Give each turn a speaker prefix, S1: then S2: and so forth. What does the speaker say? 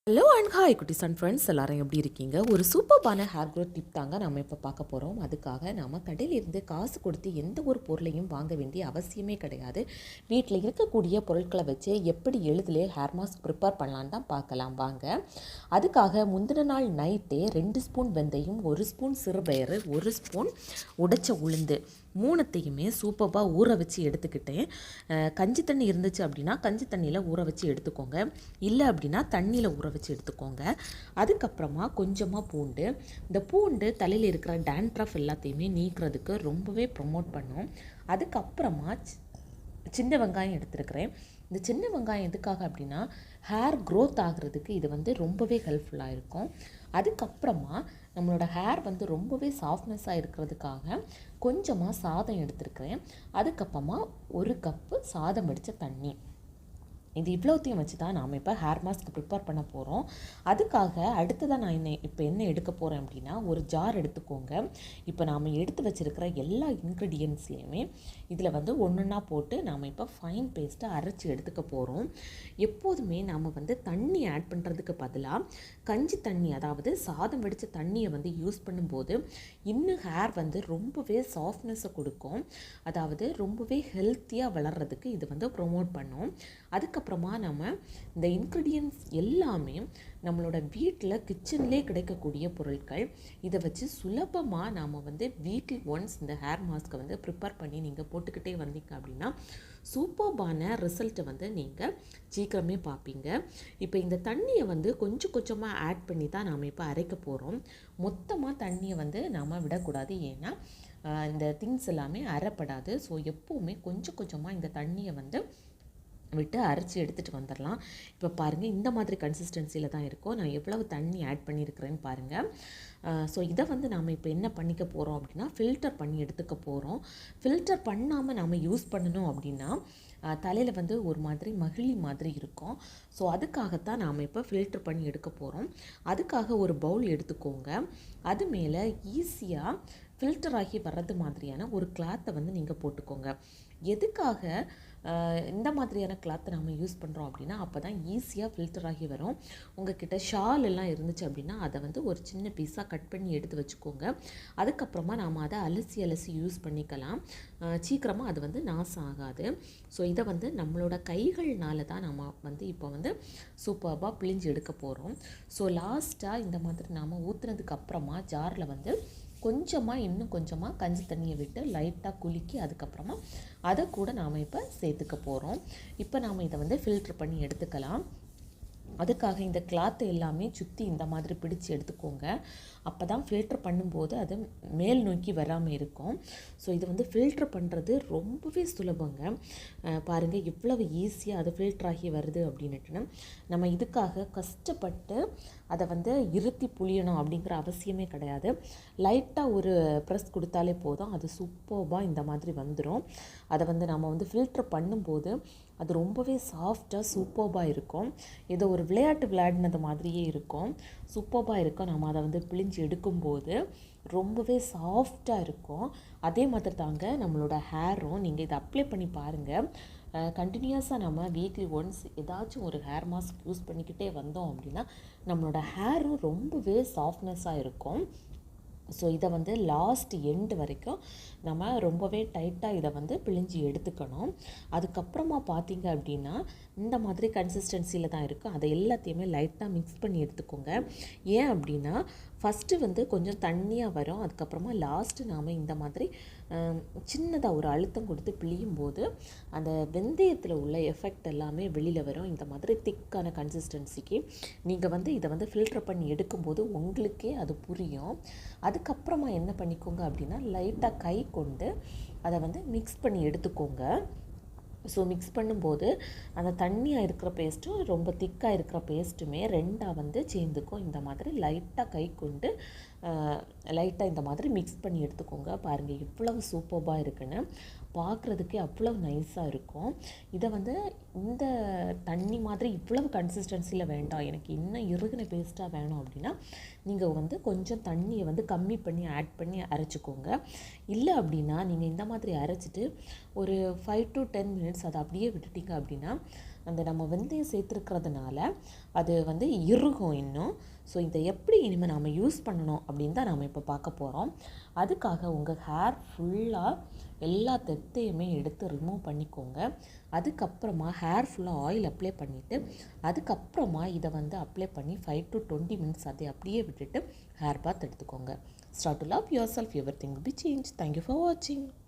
S1: Hello and hi குட்டிஸ் and friends எல்லாரும் எப்படி இருக்கீங்க? ஒரு சூப்பர்பான ஹேர் க்ரோத் டிப் தாங்க நம்ம இப்போ பார்க்க போகிறோம். அதுக்காக நம்ம கடையிலிருந்து காசு கொடுத்து எந்த ஒரு பொருளையும் வாங்க வேண்டிய அவசியமே கிடையாது. வீட்டில் இருக்கக்கூடிய பொருட்களை வச்சு எப்படி எளிதிலே ஹேர் மாஸ்க் ப்ரிப்பேர் பண்ணலான்னு தான் பார்க்கலாம் வாங்க. அதுக்காக முந்தின நாள் நைட்டே 2 ஸ்பூன் வெந்தயம், 1 ஸ்பூன் சிறுபயறு, 1 ஸ்பூன் உடைச்ச உளுந்து மூணுத்தையுமே சூப்பராக ஊற வச்சு எடுத்துக்கிட்டேன். கஞ்சி தண்ணி இருந்துச்சு அப்படின்னா கஞ்சி தண்ணியில் ஊற வச்சு எடுத்துக்கோங்க. இல்லை அப்படின்னா தண்ணியில் ஊற வச்சு எடுத்துக்கோங்க. அதுக்கப்புறமா கொஞ்சமாக பூண்டு. இந்த பூண்டு தலையில் இருக்கிற டேண்ட்ரஃப் எல்லாத்தையுமே நீக்கிறதுக்கு ரொம்பவே ப்ரொமோட் பண்ணும். அதுக்கப்புறமா சின்ன வெங்காயம் எடுத்துருக்கிறேன். இந்த சின்ன வெங்காயம் எதுக்காக அப்படின்னா ஹேர் க்ரோத் ஆகிறதுக்கு இது ரொம்பவே ஹெல்ப்ஃபுல்லாக இருக்கும். அதுக்கப்புறமா நம்மளோட ஹேர் ரொம்பவே சாஃப்ட்னஸாக இருக்கிறதுக்காக கொஞ்சமாக சாதம் எடுத்துருக்கிறேன். அதுக்கப்புறமா 1 கப்பு சாதம் வடித்த தண்ணி. இது இவ்வளோத்தையும் வச்சு தான் நாம் இப்போ ஹேர் மாஸ்க் ப்ரிப்பேர் பண்ண போகிறோம். அதுக்காக அடுத்ததாக நான் இப்போ என்ன எடுக்க போகிறேன் அப்படின்னா ஒரு ஜார் எடுத்துக்கோங்க. இப்போ நாம் எடுத்து வச்சுருக்கிற எல்லா இன்க்ரீடியன்ட்ஸ்லேயுமே இதில் ஒன்றா போட்டு நாம் இப்போ ஃபைன் பேஸ்ட்டை அரைச்சி எடுத்துக்க போகிறோம். எப்போதுமே நாம் தண்ணி ஆட் பண்ணுறதுக்கு பதிலாக கஞ்சி தண்ணி, அதாவது சாதம் வடித்த தண்ணியை யூஸ் பண்ணும்போது இன்னும் ஹேர் ரொம்பவே சாஃப்ட்னஸை கொடுக்கும். அதாவது ரொம்பவே ஹெல்த்தியாக வளர்கிறதுக்கு இது ப்ரொமோட் பண்ணும். அதுக்கப்புறமா நம்ம இந்த இன்க்ரீடியன்ட்ஸ் எல்லாமே நம்மளோட வீட்டில் கிச்சன்லேயே கிடைக்கக்கூடிய பொருட்கள். இதை வச்சு சுலபமாக நாம் வீக்லி ஒன்ஸ் இந்த ஹேர் மாஸ்க்கை ப்ரிப்பேர் பண்ணி நீங்கள் போட்டுக்கிட்டே வந்தீங்க அப்படின்னா சூப்பர்பான ரிசல்ட்டை நீங்கள் சீக்கிரமே பார்ப்பீங்க. இப்போ இந்த தண்ணியை கொஞ்சம் கொஞ்சமாக ஆட் பண்ணி தான் நாம் இப்போ அரைக்க போகிறோம். மொத்தமாக தண்ணியை நாம் விடக்கூடாது. ஏன்னா இந்த திங்ஸ் எல்லாமே அரைப்படாது. ஸோ எப்போவுமே கொஞ்சம் கொஞ்சமாக இந்த தண்ணியை விட்டு அரைச்சி எடுத்துகிட்டு வந்துடலாம். இப்போ பாருங்கள், இந்த மாதிரி கன்சிஸ்டன்சியில் தான் இருக்கும். நான் எவ்வளவு தண்ணி ஆட் பண்ணியிருக்கிறேன்னு பாருங்கள். ஸோ இதை நாம் இப்போ என்ன பண்ணிக்க போகிறோம் அப்படின்னா ஃபில்டர் பண்ணி எடுத்துக்க போகிறோம். ஃபில்டர் பண்ணாமல் நாம் யூஸ் பண்ணணும் அப்படின்னா தலையில் ஒரு மாதிரி மகிழி மாதிரி இருக்கும். ஸோ அதுக்காகத்தான் நாம் இப்போ ஃபில்டர் பண்ணி எடுக்க போகிறோம். அதுக்காக ஒரு பவுல் எடுத்துக்கோங்க. அது மேலே ஈஸியாக ஃபில்டர் ஆகி வர்றது மாதிரியான ஒரு கிளாத்தை நீங்கள் போட்டுக்கோங்க. எதுக்காக இந்த மாதிரியான கிளாத்தை நம்ம யூஸ் பண்ணுறோம் அப்படின்னா அப்போ தான் ஈஸியாக ஃபில்டர் ஆகி வரும். உங்கள்கிட்ட ஷால் எல்லாம் இருந்துச்சு அப்படின்னா அதை ஒரு சின்ன பீஸாக கட் பண்ணி எடுத்து வச்சுக்கோங்க. அதுக்கப்புறமா நாம் அதை அலசி யூஸ் பண்ணிக்கலாம். சீக்கிரமாக அது நாசம் ஆகாது. ஸோ இதை நம்மளோட கைகள்னால தான் நம்ம இப்போ சூப்பராக பிழிஞ்சு எடுக்க போகிறோம். ஸோ லாஸ்ட்டாக இந்த மாதிரி நாம் ஊற்றுனதுக்கு அப்புறமா ஜாரில் இன்னும் கொஞ்சமாக கஞ்சி தண்ணியை விட்டு லைட்டாக குலுக்கி அதுக்கப்புறமா அதை கூட நாம் இப்போ சேர்த்துக்க போகிறோம். இப்போ நாம் இதை ஃபில்டர் பண்ணி எடுத்துக்கலாம். அதுக்காக இந்த கிளாத்தை எல்லாமே சுற்றி இந்த மாதிரி பிடிச்சி எடுத்துக்கோங்க. அப்போ தான் ஃபில்டர் பண்ணும்போது அது மேல் நோக்கி வராமல் இருக்கும். ஸோ இது ஃபில்டர் பண்ணுறது ரொம்பவே சுலபங்க. பாருங்கள் எவ்வளவு ஈஸியாக அது ஃபில்டர் ஆகி வருது அப்படின்னுட்டு. நம்ம இதுக்காக கஷ்டப்பட்டு அதை இருத்தி புளியணும் அப்படிங்கிற அவசியமே கிடையாது. லைட்டாக ஒரு ப்ரெஸ் கொடுத்தாலே போதும், அது சூப்பராக இந்த மாதிரி வந்துடும். அதை நம்ம ஃபில்டர் பண்ணும்போது அது ரொம்பவே சாஃப்டாக சூப்பராக இருக்கும். ஏதோ ஒரு விளையாட்டு விளையாடினது மாதிரியே இருக்கும். சூப்பராக இருக்கும். நம்ம அதை பிழிஞ்சு எடுக்கும்போது ரொம்பவே சாஃப்டாக இருக்கும். அதே மாதிரி தாங்க நம்மளோட ஹேரும். நீங்கள் இதை அப்ளை பண்ணி பாருங்கள். கண்டினியூஸாக நம்ம வீக்லி ஒன்ஸ் ஏதாச்சும் ஒரு ஹேர் மாஸ்க் யூஸ் பண்ணிக்கிட்டே வந்தோம் அப்படின்னா நம்மளோட ஹேரும் ரொம்பவே சாஃப்ட்னஸாக இருக்கும். ஸோ இதை லாஸ்ட் எண்டு வரைக்கும் நம்ம ரொம்பவே டைட்டாக இதை பிழிஞ்சு எடுத்துக்கணும். அதுக்கப்புறமா பார்த்தீங்க அப்படின்னா இந்த மாதிரி கன்சிஸ்டன்சியில் தான் இருக்குது. அதை எல்லாத்தையுமே லைட்டாக மிக்ஸ் பண்ணி எடுத்துக்கோங்க. ஏன் அப்படின்னா ஃபஸ்ட்டு கொஞ்சம் தண்ணியாக வரும். அதுக்கப்புறமா லாஸ்ட்டு நாம் இந்த மாதிரி சின்னதாக ஒரு அழுத்தம் கொடுத்து பிழியும் போது அந்த வெந்தயத்தில் உள்ள எஃபெக்ட் எல்லாமே வெளியில் வரும். இந்த மாதிரி திக்கான கன்சிஸ்டன்சிக்கு நீங்கள் இதை ஃபில்டர் பண்ணி எடுக்கும்போது உங்களுக்கே அது புரியும். அதுக்கப்புறமா என்ன பண்ணிக்கோங்க அப்படின்னா லைட்டாக கை கொண்டு அதை மிக்ஸ் பண்ணி எடுத்துக்கோங்க. ஸோ மிக்ஸ் பண்ணும்போது அந்த தண்ணியாக இருக்கிற பேஸ்ட்டும் ரொம்ப திக்காக இருக்கிற பேஸ்ட்டுமே ரெண்டாக சேர்ந்துக்கும். இந்த மாதிரி லைட்டாக கை கொண்டு லைட்டாக இந்த மாதிரி மிக்ஸ் பண்ணி எடுத்துக்கோங்க. பாருங்கள் எவ்வளவு சூப்பராக இருக்குன்னு. பார்க்குறதுக்கே அவ்வளோ நைஸாக இருக்கும். இதை இந்த தண்ணி மாதிரி இவ்வளவு கன்சிஸ்டன்சியில் வேண்டாம், எனக்கு இன்னும் இறுகின பேஸ்ட்டாக வேணும் அப்படின்னா நீங்கள் கொஞ்சம் தண்ணியை கம்மி பண்ணி ஆட் பண்ணி அரைச்சிக்கோங்க. இல்லை அப்படின்னா நீங்கள் இந்த மாதிரி அரைச்சிட்டு ஒரு 5 to 10 minutes அதை அப்படியே விட்டுட்டீங்க அப்படின்னா அந்த நம்ம வெந்தயம் சேர்த்துருக்கிறதுனால அது வந்து இறுகும் இன்னும். ஸோ இதை எப்படி இனிமேல் நாம் யூஸ் பண்ணணும் அப்படின்னு தான் நாம் இப்போ பார்க்க போகிறோம். அதுக்காக உங்கள் ஹேர் ஃபுல்லாக எல்லா தெத்தையுமே எடுத்து ரிமூவ் பண்ணிக்கோங்க. அதுக்கப்புறமா ஹேர் ஃபுல்லாக ஆயில் அப்ளை பண்ணிவிட்டு அதுக்கப்புறமா இதை வந்து அப்ளை பண்ணி 5 to 20 minutes அதை அப்படியே விட்டுட்டு ஹேர் பாத் எடுத்துக்கோங்க. Start to love yourself, everything will be changed. Thank you for watching.